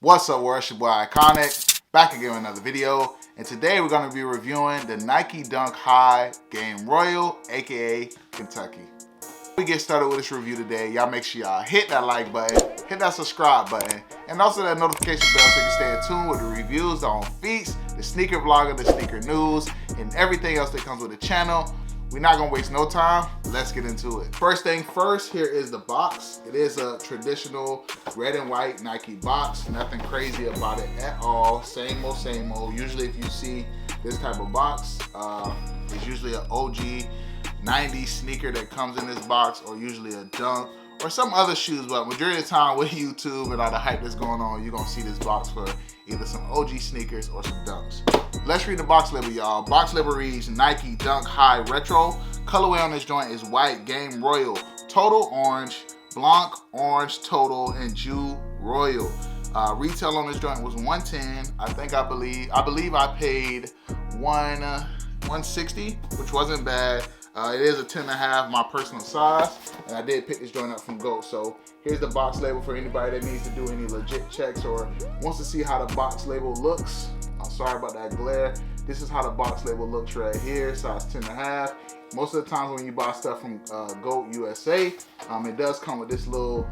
What's up, world? It's your boy Iconic, back again with another video. And today we're going to be reviewing the Nike Dunk High Game Royal, aka Kentucky. Before we get started with this review today, y'all make sure y'all hit that like button, hit that subscribe button, and also that notification bell so you can stay in tune with the reviews, the on feats, the sneaker vlogger, the sneaker news, and everything else that comes with the channel. We're not gonna waste no time. Let's get into it. First thing first, here is the box. It is a traditional red and white Nike box. Nothing crazy about it at all. Same old, same old. Usually if you see this type of box, it's usually an OG 90s sneaker that comes in this box, or usually a Dunk or some other shoes, but majority of the time with YouTube and all the hype that's going on, you're gonna see this box for either some OG sneakers or some Dunks. Let's read the box label, y'all. Box label reads Nike Dunk High Retro. Colorway on this joint is white Game Royal, Total Orange, Blanc Orange Total, and Jew Royal. Retail on this joint was $110. I believe I paid $160, which wasn't bad. It is a 10.5, my personal size, and I did pick this joint up from GOAT. So here's the box label for anybody that needs to do any legit checks or wants to see how the box label looks. I'm sorry about that glare. This is how the box label looks right here, size 10.5. Most of the times when you buy stuff from GOAT USA, it does come with this little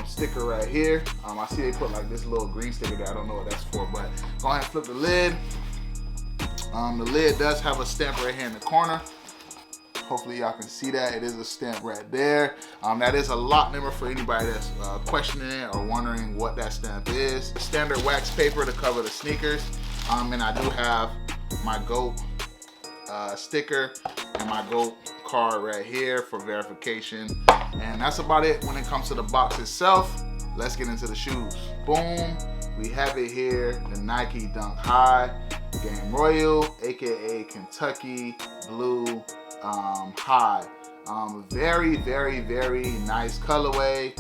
sticker right here. I see they put like this little green sticker there. I don't know what that's for, but go ahead and flip the lid. The lid does have a stamp right here in the corner. Hopefully y'all can see that. It is a stamp right there. That is a lot number for anybody that's questioning it or wondering what that stamp is. Standard wax paper to cover the sneakers. And I do have my GOAT sticker and my GOAT card right here for verification. And that's about it when it comes to the box itself. Let's get into the shoes. Boom, we have it here, the Nike Dunk High Game Royal, aka Kentucky Blue High. Very, very, very nice colorway.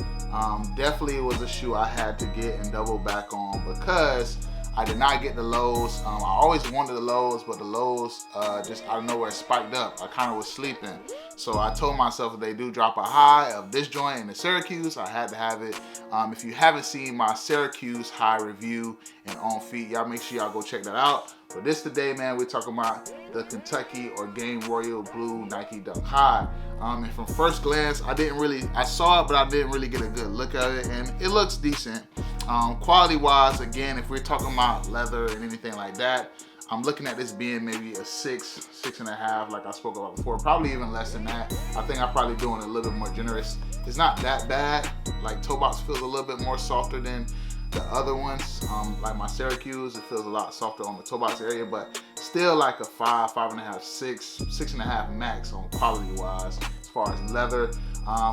Definitely was a shoe I had to get and double back on because I did not get the lows. I always wanted the lows, but the lows just out of nowhere spiked up. I kind of was sleeping. So I told myself if they do drop a high of this joint in the Syracuse, I had to have it. If you haven't seen my Syracuse high review and on feet, y'all make sure y'all go check that out. But this today, man, we're talking about the Kentucky or Game Royal Blue Nike Dunk High. And from first glance, I saw it, but I didn't really get a good look at it, and it looks decent. Quality-wise, again, if we're talking about leather and anything like that, I'm looking at this being maybe a 6.5, like I spoke about before, probably even less than that. I think I'm probably doing it a little bit more generous. It's not that bad. Like toe box feels a little bit more softer than the other ones. Like my Syracuse, it feels a lot softer on the toe box area, but still like a 5, 5.5, 6.5 max on quality wise as far as leather.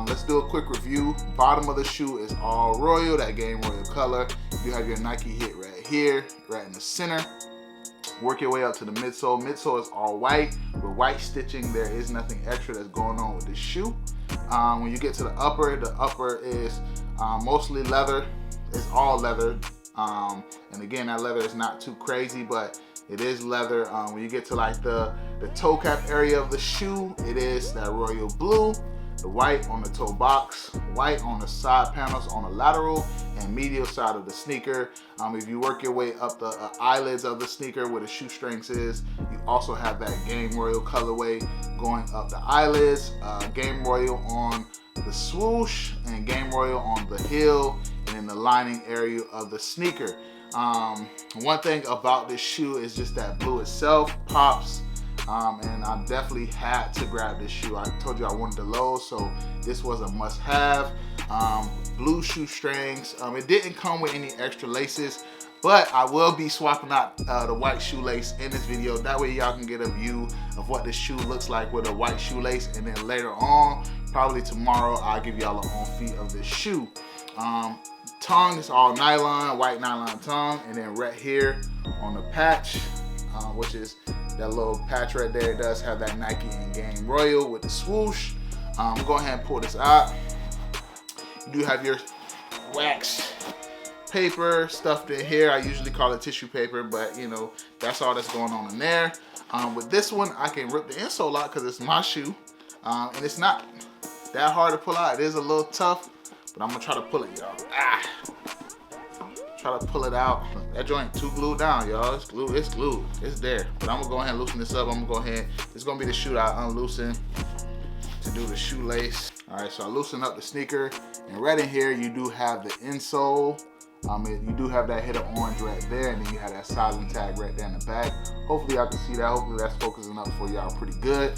Let's do a quick review. Bottom of the shoe is all royal, that Game Royal color. You have your Nike hit right here, right in the center. Work your way up to the midsole. Midsole is all white with white stitching. There is nothing extra that's going on with this shoe. When you get to the upper is mostly leather. It's all leather. And again, that leather is not too crazy, but it is leather. When you get to like the toe cap area of the shoe, it is that royal blue. The white on the toe box, white on the side panels on the lateral and medial side of the sneaker. If you work your way up the eyelids of the sneaker where the shoestrings is, you also have that Game Royal colorway going up the eyelids. Game Royal on the swoosh and Game Royal on the heel and in the lining area of the sneaker. One thing about this shoe is just that blue itself pops. And I definitely had to grab this shoe. I told you I wanted the lows, so this was a must-have. Blue shoestrings. It didn't come with any extra laces, but I will be swapping out the white shoelace in this video. That way y'all can get a view of what this shoe looks like with a white shoelace, and then later on, probably tomorrow, I'll give y'all an on feet of this shoe. Tongue is all nylon, white nylon tongue, and then right here on the patch, which is that little patch right there, does have that Nike and Game Royal with the swoosh. Go ahead and pull this out. You do have your wax paper stuffed in here. I usually call it tissue paper, but you know, that's all that's going on in there. With this one, I can rip the insole out because it's my shoe. And it's not that hard to pull out. It is a little tough, but I'm gonna try to pull it, y'all. try to pull it out. That joint too glued down, y'all. It's glued, it's there. But I'm gonna go ahead and loosen this up. I'm gonna go ahead, it's gonna be the shoe that I unloosen to do the shoelace. All right, so I loosen up the sneaker, and right in here you do have the insole. You do have that hit of orange right there, and then you have that sizing tag right there in the back. Hopefully y'all can see that. Hopefully that's focusing up for y'all pretty good.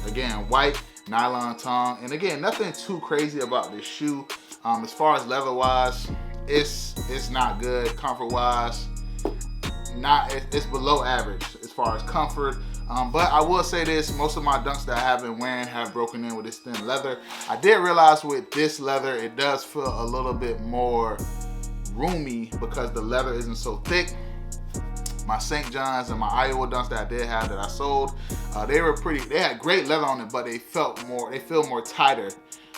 Again, white nylon tongue, and again, nothing too crazy about this shoe. As far as leather wise, it's not good. Comfort wise, it's below average as far as comfort. But I will say this, most of my dunks that I have been wearing have broken in with this thin leather. I did realize with this leather, it does feel a little bit more roomy because the leather isn't so thick. My St. John's and my Iowa dunks that I did have that I sold, they had great leather on it, but they feel more tighter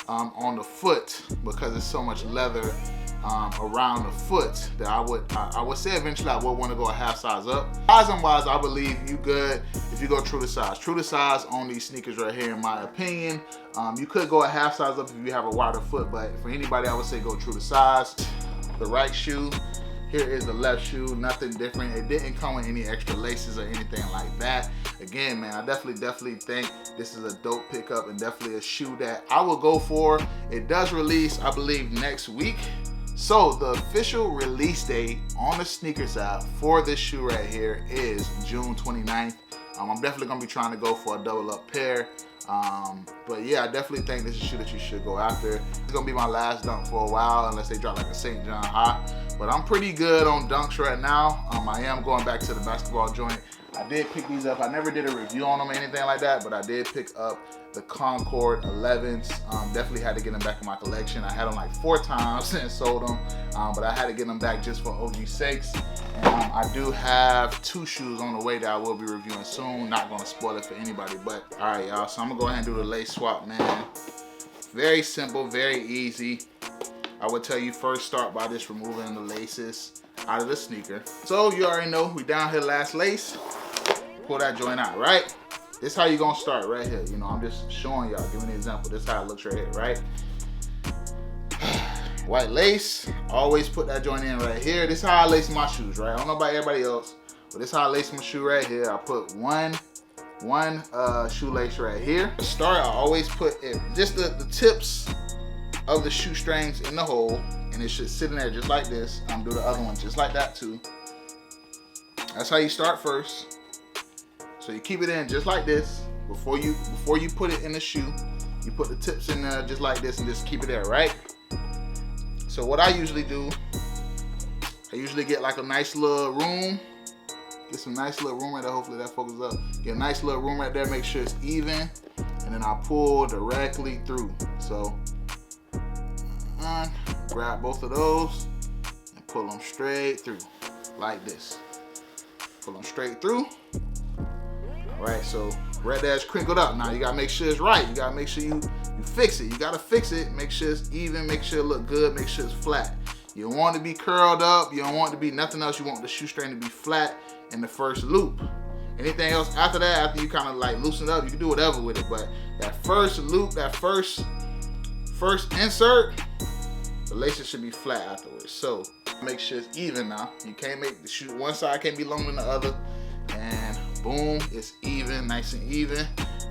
on the foot because there's so much leather around the foot that I would say eventually I would want to go a half size up. Sizing wise, I believe you good if you go true to size. True to size on these sneakers right here, in my opinion. You could go a half size up if you have a wider foot, but for anybody, I would say go true to size. The right shoe, here is the left shoe, nothing different. It didn't come with any extra laces or anything like that. Again, man, I definitely think this is a dope pickup and definitely a shoe that I will go for. It does release, I believe, next week. So the official release date on the sneakers app for this shoe right here is June 29th. I'm definitely gonna be trying to go for a double up pair. But yeah, I definitely think this is a shoe that you should go after. It's gonna be my last dunk for a while unless they drop like a St. John high. But I'm pretty good on dunks right now. I am going back to the basketball joint. I did pick these up. I never did a review on them or anything like that, but I did pick up the Concord 11s. Definitely had to get them back in my collection. I had them like 4 times and sold them, but I had to get them back just for OG sakes. And I do have 2 shoes on the way that I will be reviewing soon. Not gonna spoil it for anybody, but all right, y'all. So I'm gonna go ahead and do the lace swap, man. Very simple, very easy. I would tell you first start by just removing the laces out of the sneaker. So you already know we down here last lace. Pull that joint out, right? This how you gonna start right here. You know, I'm just showing y'all, giving an example. This how it looks right here, right? White lace, always put that joint in right here. This is how I lace my shoes, right? I don't know about everybody else, but this is how I lace my shoe right here. I put one shoelace right here. To start, I always put it, just the tips of the shoestrings in the hole, and it should sit in there just like this. Do the other one just like that too. That's how you start first. So you keep it in just like this. Before you put it in the shoe, you put the tips in there just like this and just keep it there, right? So what I usually do, I usually get like a nice little room. Get some nice little room right there. Hopefully that focuses up. Get a nice little room right there. Make sure it's even. And then I pull directly through. So grab both of those and pull them straight through like this. Pull them straight through. All right, so right there is crinkled up. Now you gotta make sure it's right. You gotta make sure you fix it. You gotta fix it. Make sure it's even. Make sure it look good. Make sure it's flat. You don't want it to be curled up. You don't want it to be nothing else. You want the shoestring to be flat in the first loop. Anything else after that, after you kind of like loosen it up, you can do whatever with it. But that first loop, that first insert, the laces should be flat afterwards. So make sure it's even now. You can't make the shoe, one side can't be longer than the other. And boom, it's even, nice and even.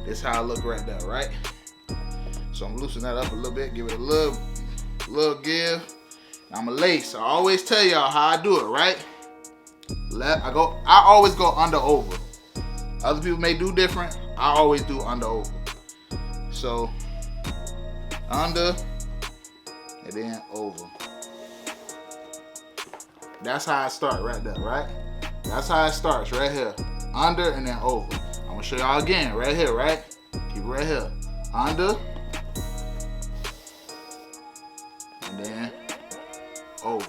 This is how it look right there, right? So I'm loosening that up a little bit, give it a little give. I'm a lace. I always tell y'all how I do it, right? I always go under over. Other people may do different. I always do under over. So under and then over. That's how I start right there, right? That's how it starts right here. Under and then over. I'm gonna show y'all again right here, right? Keep it right here. Under and then over.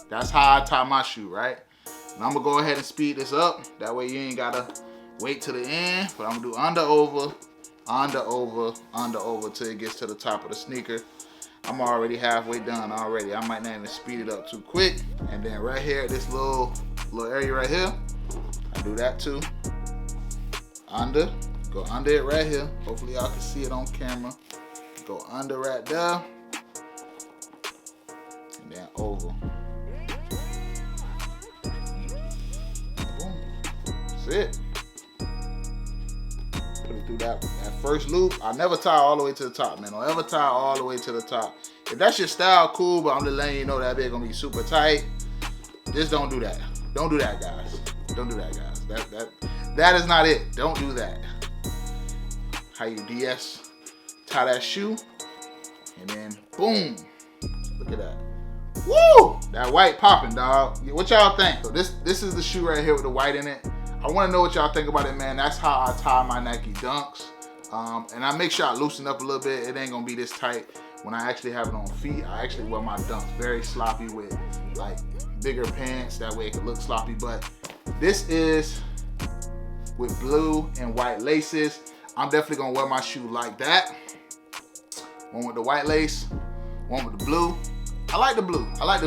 That's how I tie my shoe, right? And I'm gonna go ahead and speed this up. That way you ain't gotta wait till the end. But I'm gonna do under over, under over, under over till it gets to the top of the sneaker. I'm already halfway done already. I might not even speed it up too quick. And then right here, this little area right here, I do that too. Under, go under it right here. Hopefully y'all can see it on camera. Go under right there. And then over. Boom. That's it. Put it through that first loop. I never tie all the way to the top, man. Don't ever tie all the way to the top. If that's your style, cool, but I'm just letting you know that bit gonna be super tight. Just don't do that. Don't do that, guys. Don't do that, guys. That is not it. Don't do that. How you DS tie that shoe, and then boom. Look at that. Woo! That white popping, dog. What y'all think? So this is the shoe right here with the white in it. I want to know what y'all think about it, man. That's how I tie my Nike Dunks. And I make sure I loosen up a little bit. It ain't gonna be this tight when I actually have it on feet. I actually wear my Dunks very sloppy with like bigger pants. That way it can look sloppy. But this is with blue and white laces. I'm definitely gonna wear my shoe like that. One with the white lace, one with the blue. I like the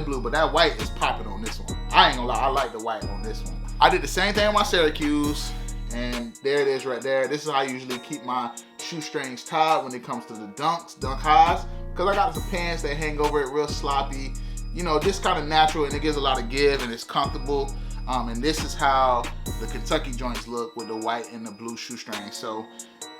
blue, but that white is popping on this one. I ain't gonna lie, I like the white on this one. I did the same thing on my Syracuse, and there it is right there. This is how I usually keep my shoestrings tied when it comes to the Dunks, Dunk Highs, because I got some pants that hang over it real sloppy. You know, just kind of natural, and it gives a lot of give, and it's comfortable. And this is how the Kentucky joints look with the white and the blue shoestring. So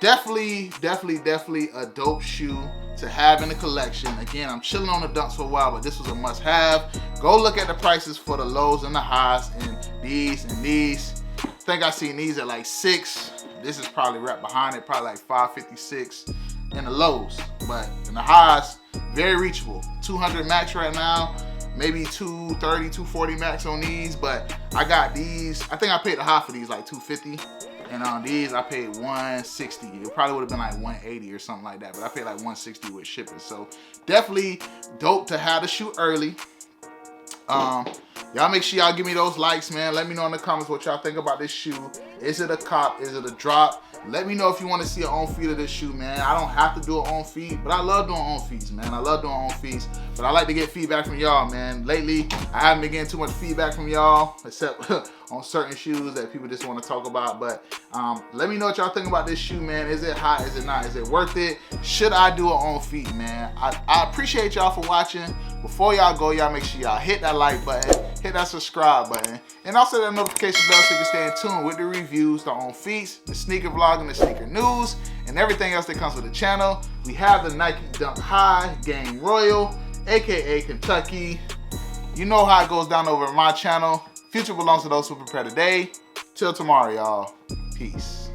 definitely a dope shoe to have in the collection. Again, I'm chilling on the Dunks for a while, but this was a must have. Go look at the prices for the lows and the highs and these and these. I think I seen these at like $6. This is probably right behind it, probably like $5.56 in the lows. But in the highs, very reachable. 200 max right now. Maybe 230, 240 max on these, but I got these. I think I paid the high for these like $250, and on these I paid $160. It probably would have been like $180 or something like that, but I paid like $160 with shipping. So definitely dope to have the shoe early. Y'all make sure y'all give me those likes, man. Let me know in the comments what y'all think about this shoe. Is it a cop? Is it a drop? Let me know if you want to see an on feet of this shoe, man. I don't have to do it on feet, but I love doing on feet, man. I love doing on feet, but I like to get feedback from y'all, man. Lately, I haven't been getting too much feedback from y'all, except on certain shoes that people just want to talk about. But let me know what y'all think about this shoe, man. Is it hot? Is it not? Is it worth it? Should I do it on feet, man? I appreciate y'all for watching. Before y'all go, y'all make sure y'all hit that like button, hit that subscribe button, and also that notification bell so you can stay in tune with the reviews, the on feet, the sneaker vlog, and the sneaker news, and everything else that comes with the channel. We have the Nike Dunk High Game Royal, aka Kentucky. You know how it goes down over my channel. Future belongs to those who prepare today. Till tomorrow, y'all. Peace.